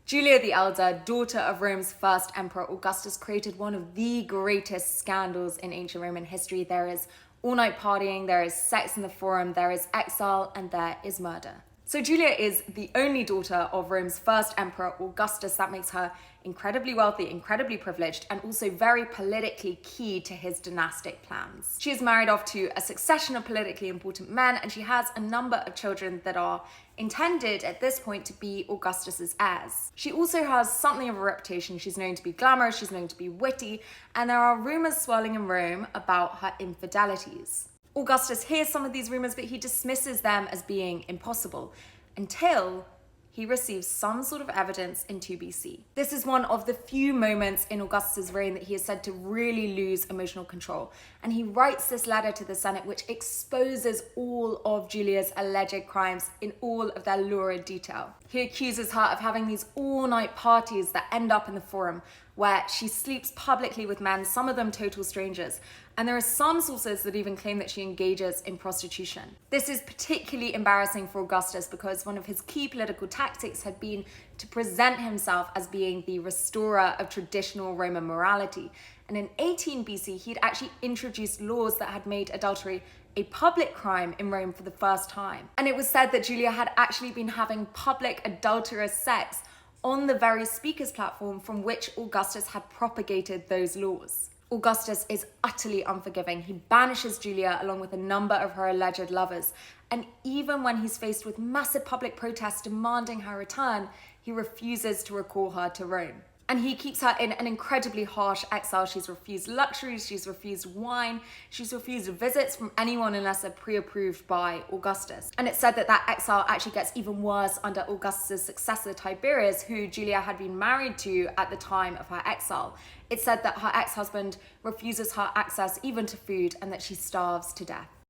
Julia the Elder, daughter of Rome's first emperor Augustus, created one of the greatest scandals in ancient Roman history. There is all-night partying, there is sex in the forum, there is exile, and there is murder. So Julia is the only daughter of Rome's first emperor Augustus. That makes her incredibly wealthy, incredibly privileged, and also very politically key to his dynastic plans. She is married off to a succession of politically important men, and she has a number of children that are intended at this point to be Augustus's heirs. She also has something of a reputation. She's known to be glamorous, she's known to be witty, and there are rumors swirling in Rome about her infidelities. Augustus hears some of these rumors, but he dismisses them as being impossible until he receives some sort of evidence in 2 BC. This is one of the few moments in Augustus's reign that he is said to really lose emotional control. And he writes this letter to the Senate, which exposes all of Julia's alleged crimes in all of their lurid detail. He accuses her of having these all-night parties that end up in the forum, where she sleeps publicly with men, some of them total strangers. And there are some sources that even claim that she engages in prostitution. This is particularly embarrassing for Augustus because one of his key political tactics had been to present himself as being the restorer of traditional Roman morality. And in 18 BC, he'd actually introduced laws that had made adultery a public crime in Rome for the first time. And it was said that Julia had actually been having public adulterous sex on the very speaker's platform from which Augustus had propagated those laws. Augustus is utterly unforgiving. He banishes Julia along with a number of her alleged lovers. And even when he's faced with massive public protests demanding her return, he refuses to recall her to Rome. And he keeps her in an incredibly harsh exile. She's refused luxuries, she's refused wine, she's refused visits from anyone unless they're pre-approved by Augustus. And it's said that that exile actually gets even worse under Augustus's successor Tiberius, who Julia had been married to at the time of her exile. It's said that her ex-husband refuses her access even to food and that she starves to death.